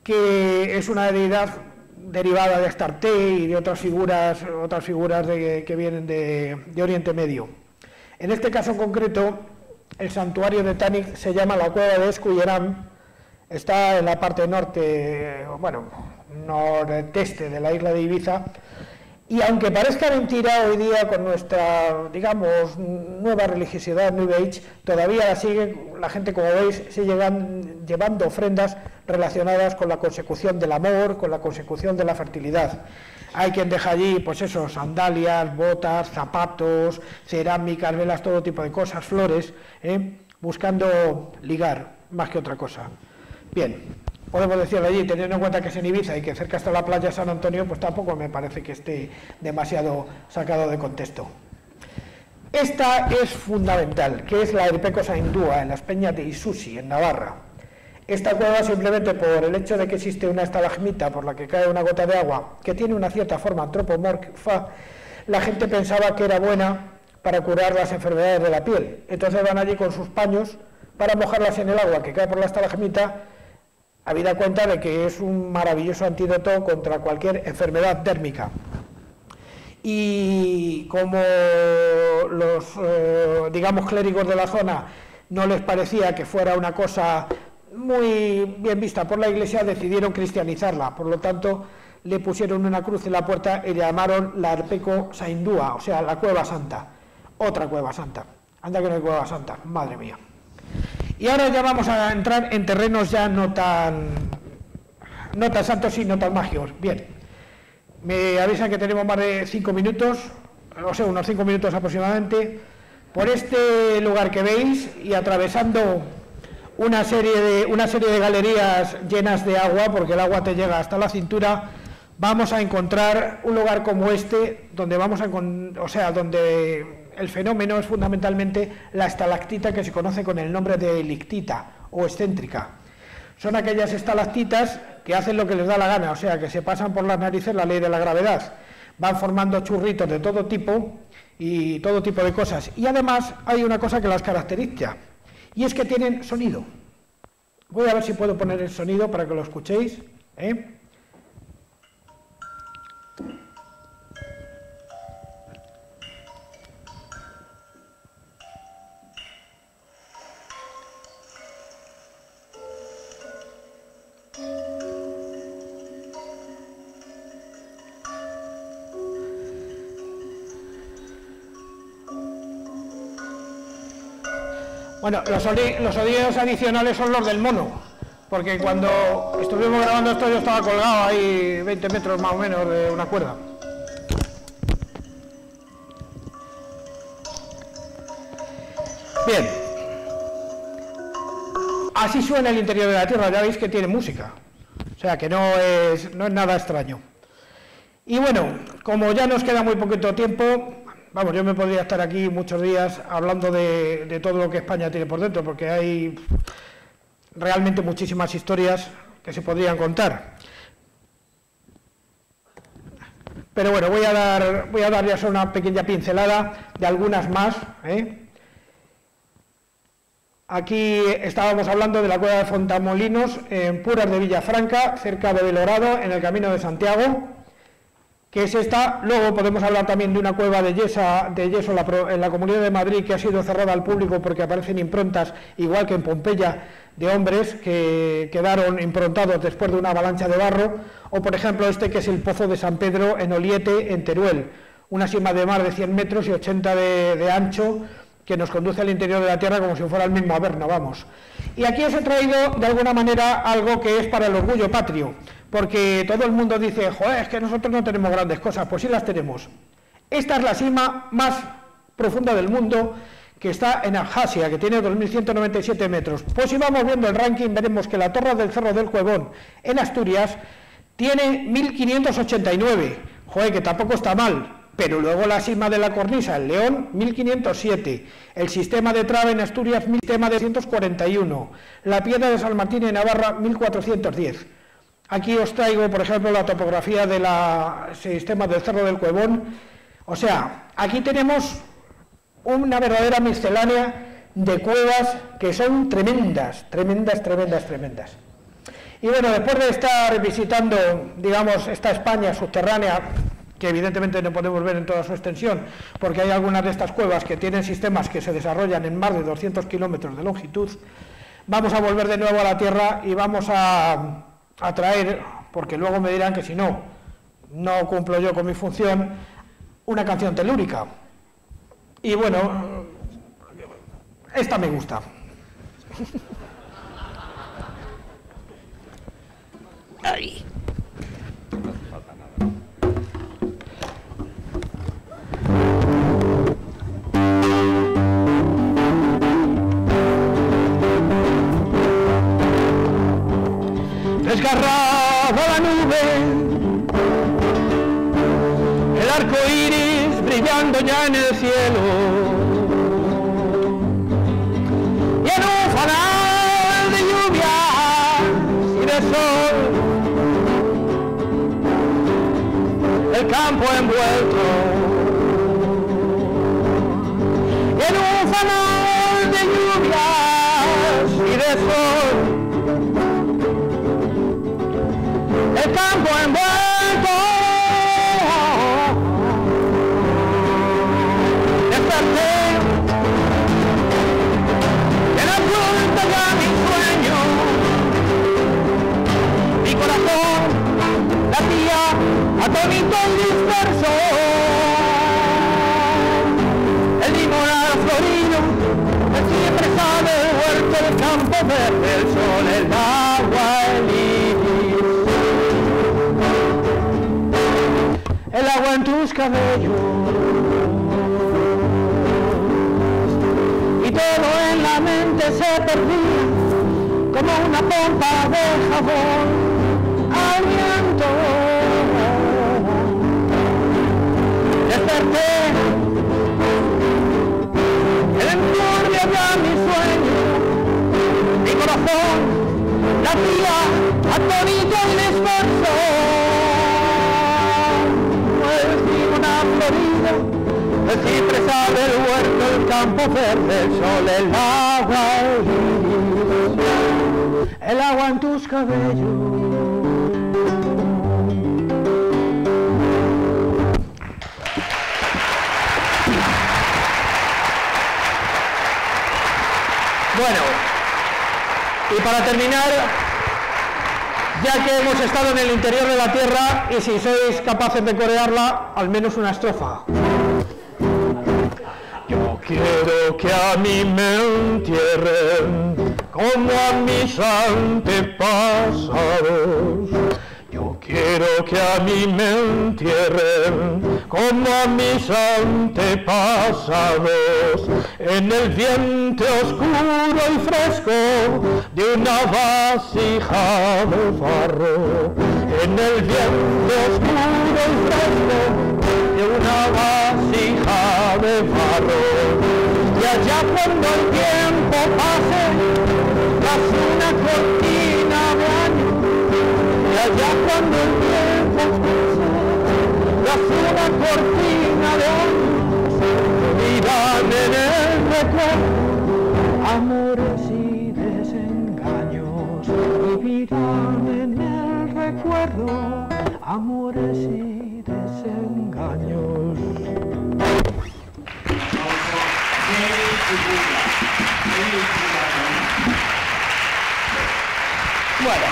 que es una deidad derivada de Astarte y de otras figuras que vienen de Oriente Medio. En este caso en concreto, el santuario de Tanit se llama la Cueva de Escuyeram, está en la parte norte, bueno, nordeste de la isla de Ibiza, y aunque parezca mentira hoy día con nuestra, digamos, nueva religiosidad, New Age, todavía sigue, la gente, como veis, sigue llevando ofrendas relacionadas con la consecución del amor, con la consecución de la fertilidad. Hay quien deja allí, pues eso, sandalias, botas, zapatos, cerámicas, velas, todo tipo de cosas, flores, buscando ligar, más que otra cosa. Bien, podemos decirlo allí, teniendo en cuenta que es en Ibiza y que cerca está la playa San Antonio, pues tampoco me parece que esté demasiado sacado de contexto. Esta es fundamental, que es la Erpeco Saindúa, en las Peñas de Isusi, en Navarra. Esta cueva, simplemente por el hecho de que existe una estalagmita por la que cae una gota de agua, que tiene una cierta forma antropomorfa, la gente pensaba que era buena para curar las enfermedades de la piel. Entonces van allí con sus paños para mojarlas en el agua que cae por la estalagmita, habida cuenta de que es un maravilloso antídoto contra cualquier enfermedad dérmica. Y como los, digamos, clérigos de la zona no les parecía que fuera una cosa muy bien vista por la Iglesia, decidieron cristianizarla. Por lo tanto, le pusieron una cruz en la puerta y le llamaron la Erpeco Saindúa, o sea, la Cueva Santa. Otra Cueva Santa. Anda que no hay Cueva Santa, madre mía. Y ahora ya vamos a entrar en terrenos ya no tan santos y no tan mágicos. Bien, me avisan que tenemos más de 5 minutos, o sea, unos 5 minutos aproximadamente. Por este lugar que veis y atravesando una serie de galerías llenas de agua, porque el agua te llega hasta la cintura, vamos a encontrar un lugar como este, donde donde el fenómeno es fundamentalmente la estalactita, que se conoce con el nombre de elictita o excéntrica. Son aquellas estalactitas que hacen lo que les da la gana, o sea, que se pasan por las narices la ley de la gravedad. Van formando churritos de todo tipo y todo tipo de cosas. Y además hay una cosa que las caracteriza, y es que tienen sonido. Voy a ver si puedo poner el sonido para que lo escuchéis. Bueno, los sonidos adicionales son los del mono, porque cuando estuvimos grabando esto yo estaba colgado ahí 20 metros más o menos de una cuerda. Bien, así suena el interior de la Tierra, ya veis que tiene música, o sea que no es nada extraño. Y bueno, como ya nos queda muy poquito tiempo, vamos, yo me podría estar aquí muchos días hablando de todo lo que España tiene por dentro, porque hay realmente muchísimas historias que se podrían contar. Pero bueno, voy a dar ya solo una pequeña pincelada de algunas más, Aquí estábamos hablando de la cueva de Fontamolinos, en Puras de Villafranca, cerca de Belorado, en el Camino de Santiago, que es esta. Luego podemos hablar también de una cueva de yeso en la Comunidad de Madrid, que ha sido cerrada al público porque aparecen improntas, igual que en Pompeya, de hombres que quedaron improntados después de una avalancha de barro, o por ejemplo este que es el Pozo de San Pedro en Oliete, en Teruel, una sima de mar de 100 metros y 80 de ancho, que nos conduce al interior de la Tierra como si fuera el mismo Averno, vamos. Y aquí os he traído de alguna manera algo que es para el orgullo patrio, porque todo el mundo dice, joder, es que nosotros no tenemos grandes cosas. Pues sí las tenemos. Esta es la cima más profunda del mundo, que está en Abjasia, que tiene 2.197 metros. Pues si vamos viendo el ranking, veremos que la Torre del Cerro del Cuevón, en Asturias, tiene 1.589. Joder, que tampoco está mal. Pero luego la cima de la Cornisa, el León, 1507, el sistema de Trave en Asturias, sistema de 141, la Piedra de San Martín en Navarra, 1410. Aquí os traigo, por ejemplo, la topografía del sistema del Cerro del Cuevón. O sea, aquí tenemos una verdadera miscelánea de cuevas que son tremendas, tremendas, tremendas, tremendas. Y bueno, después de estar visitando, digamos, esta España subterránea, que evidentemente no podemos ver en toda su extensión, porque hay algunas de estas cuevas que tienen sistemas que se desarrollan en más de 200 kilómetros de longitud, vamos a volver de nuevo a la Tierra y vamos a traer, porque luego me dirán que si no cumplo yo con mi función, una canción telúrica. Y bueno, esta me gusta. Ay. Desgarrada la nube, el arco iris brillando ya en el cielo, y en un fanal de lluvia y de sol, el campo envuelto, y en un fanal de lluvias y de sol, el campo envuelto. Desperté en la punta ya mi sueño, mi corazón latía atónito y disperso, el limonar florido, el cipresa del huerto, el campo verde, el sol, el agua, el iris, el agua en tus cabellos, y todo en la mente se perdía como una pompa de jabón al viento. Desperté el enturbio de mi sueño, mi corazón latía atónito y disperso, el cipresa del huerto, el campo verde, el sol, el agua, el agua en tus cabellos. Bueno, y para terminar, ya que hemos estado en el interior de la Tierra, y si sois capaces de corearla, al menos una estrofa. Yo quiero que a mí me entierren como a mis antepasados. Yo quiero que a mí me entierren como a mis antepasados, en el vientre oscuro y fresco de una vasija de barro, en el vientre oscuro y fresco de una vasija de barro. Y allá cuando el tiempo pase, tras una cortina de años, y allá cuando el tiempo pase, tras una cortina de años, miran en el recuerdo amores amores y desengaños. Bueno.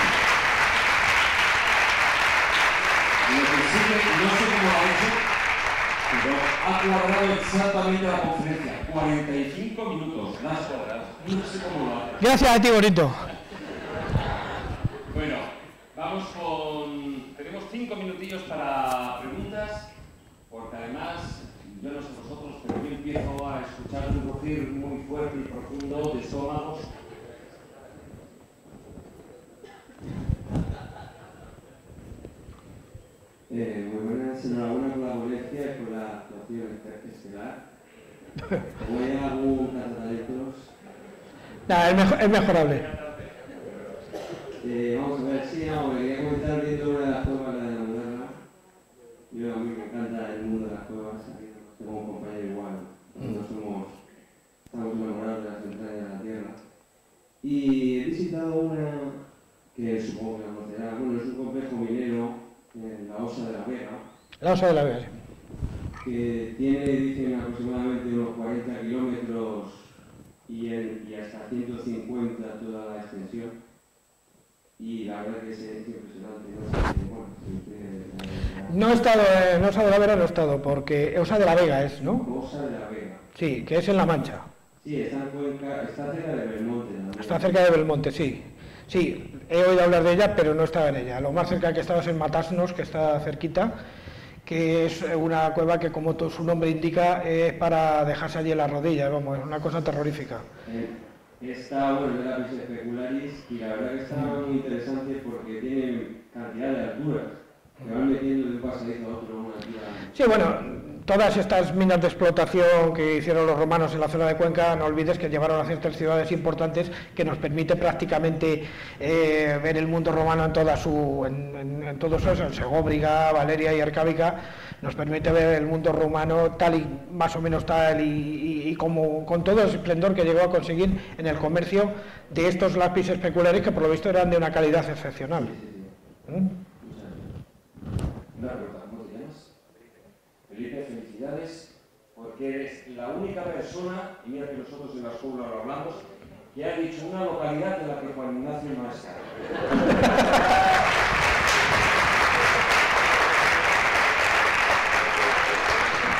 No sé cómo lo ha hecho, pero ha cuadrado exactamente la conferencia. 45 minutos, las horas. No sé cómo lo hace. Gracias a ti, bonito. Bueno, vamos con... Tenemos 5 minutillos para preguntas, porque además, yo no sé vosotros, pero yo empiezo a escuchar un rugir muy fuerte y profundo de estómagos. Muy buenas, enhorabuena con la ponencia y con la actuación estelar. Como hay algún catatalectos. Nada, es mejorable. Vamos a ver, sí, no, me quería comentar viendo una de las cuevas de la Moderna. Yo, a mí me encanta el mundo de las cuevas, tengo un compañero igual. Nosotros estamos enamorados de las entrañas de la Tierra. Y he visitado una que supongo que la conocerá. Bueno, es un complejo minero en la Osa de la Vega. La Osa de la Vega, sí. Que tiene, dicen, aproximadamente unos 40 kilómetros y hasta 150 toda la extensión. Y la verdad que es impresionante. No he estado en Osa de la Vega, no he estado, porque Osa de la Vega es, ¿no? Osa de la Vega. Sí, que es en La Mancha. Sí, está en Cuenca, está cerca de Belmonte. ¿No? Está cerca de Belmonte, sí. Sí, he oído hablar de ella, pero no estaba en ella. Lo más cerca que he estado es en Matasnos, que está cerquita, que es una cueva que, como todo su nombre indica, es para dejarse allí en las rodillas, vamos, es una cosa terrorífica. Está, bueno, de lápiz especularis, y la verdad que está muy interesante porque tiene cantidad de alturas, que van metiendo de un pasadizo a otro una altura. Sí, bueno, todas estas minas de explotación que hicieron los romanos en la zona de Cuenca, no olvides que llevaron a ciertas ciudades importantes, que nos permite prácticamente ver el mundo romano en toda en todos esos, en Segóbriga, Valeria y Arcábica, nos permite ver el mundo romano tal y más o menos tal y como con todo el esplendor que llegó a conseguir en el comercio de estos lápices especulares que por lo visto eran de una calidad excepcional. ¿Cómo te llamas? Felipe, felicidades, porque eres la única persona, y mira que nosotros en la escuela lo hablamos, que ha dicho una localidad de la que Juan Ignacio no ha estado.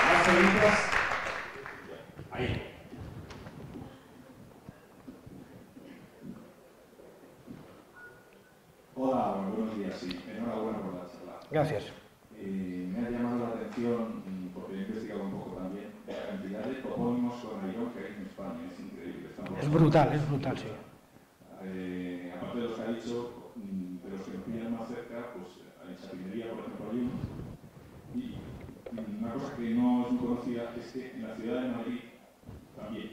Más preguntas. Ahí. Hola, buenos días, sí. Enhorabuena por la charla. Gracias. Me ha llamado la atención, porque he investigado un poco también, la cantidad de topónimos con Airón que hay en España. Es increíble. Es brutal, sí. Aparte de los que ha dicho, de los que nos pillan más cerca, pues en Chapinería, por ejemplo, hay uno. Y una cosa que no es muy conocida es que en la ciudad de Madrid también.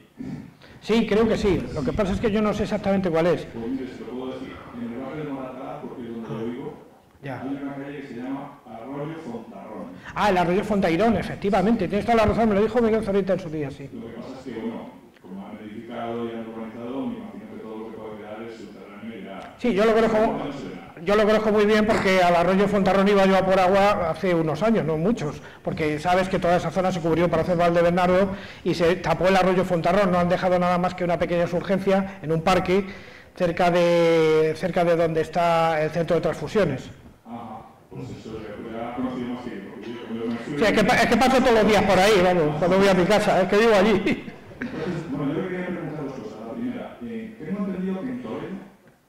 Sí, creo que sí. Lo que pasa es que yo no sé exactamente cuál es. Pues mire, se lo puedo decir. En el barrio de Moratalá, porque es donde yo vivo, hay una calle que se llama Arroyo Fontarrón. Ah, el Arroyo Fontairón, efectivamente. Tienes toda la razón, me lo dijo Miguel Zorita en su día, sí. Lo que pasa es que, bueno, como han edificado y han urbanizado, me imagino que todo lo que puede quedar es subterráneo y ya... Sí, yo lo conozco muy bien porque al Arroyo Fontarrón iba yo a por agua hace unos años, no muchos, porque sabes que toda esa zona se cubrió para hacer Valdebernardo y se tapó el Arroyo Fontarrón, no han dejado nada más que una pequeña surgencia en un parque cerca de donde está el centro de transfusiones. Pues eso ya conocido más que yo. Sí, es que paso todos los días por ahí, vamos, cuando voy a mi casa, es que vivo allí. Entonces, bueno, yo le quería preguntar dos cosas. La primera, tengo entendido que en Toledo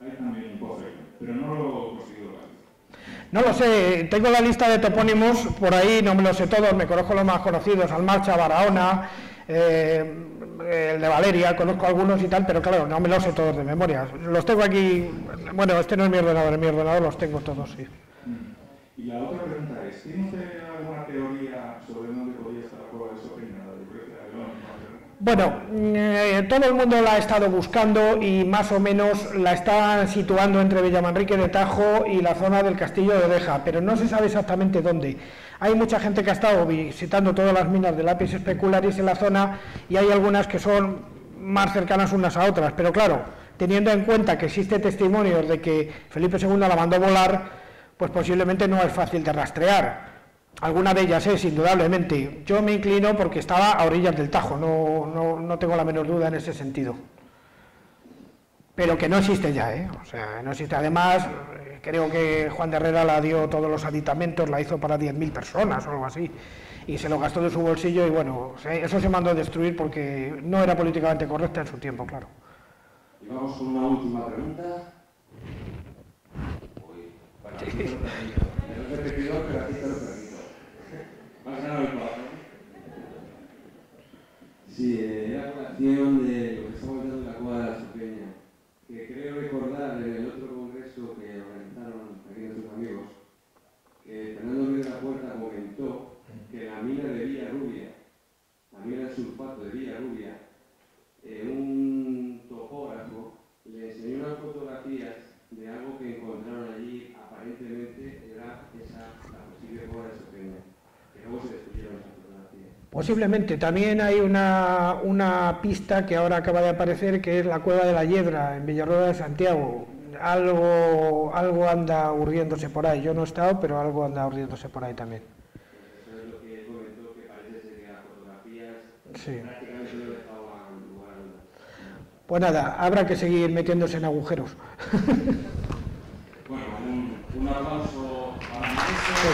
hay también un pozo, pero no lo he conseguido localizar. No lo sé, tengo la lista de topónimos por ahí, no me los sé todos, me conozco los más conocidos, Almarcha, Barahona, el de Valeria, conozco algunos y tal, pero claro, no me los sé todos de memoria. Los tengo aquí, bueno, este no es mi ordenador, en mi ordenador los tengo todos, sí. Y la otra pregunta es, ¿tiene usted alguna teoría sobre dónde podría estar la cueva de Sobrina? Bueno, todo el mundo la ha estado buscando y más o menos la están situando entre Villamanrique de Tajo y la zona del Castillo de Odeja, pero no se sabe exactamente dónde. Hay mucha gente que ha estado visitando todas las minas de lápiz especularis en la zona y hay algunas que son más cercanas unas a otras, pero claro, teniendo en cuenta que existe testimonios de que Felipe II la mandó volar, pues posiblemente no es fácil de rastrear. Alguna de ellas es, indudablemente. Yo me inclino porque estaba a orillas del Tajo, no tengo la menor duda en ese sentido. Pero que no existe ya, ¿eh? O sea, no existe. Además, creo que Juan de Herrera la dio todos los aditamentos, la hizo para 10.000 personas o algo así, y se lo gastó de su bolsillo y bueno, eso se mandó a destruir porque no era políticamente correcta en su tiempo, claro. Y vamos con una última pregunta. Para ti te lo permito. No te he pedido, pero a ti te lo permito. Vas a ganar el plazo. Sí, era colación de lo que estamos hablando de la Cueva de la Sopeña, que creo recordar en el otro congreso que organizaron aquí nuestros amigos, que Fernando Ruiz de la Puerta comentó que la mina de Villarrubia, la mina del sulfato de Villarrubia, un topógrafo le enseñó unas fotografías de algo que encontraron allí, aparentemente era la posible Cueva de Sopeña, que luego se destruyeron esas fotografías. Posiblemente. También hay una pista que ahora acaba de aparecer, que es la Cueva de la Hiedra, en Villarroda de Santiago. Algo anda urdiéndose por ahí. Yo no he estado, pero algo anda urdiéndose por ahí también. Eso es lo que él comentó, que parece ser que las fotografías Sí. prácticamente no dejaban lugar a dudas. Pues nada, habrá que seguir metiéndose en agujeros. Bueno, un aplauso para el maestro. Sí.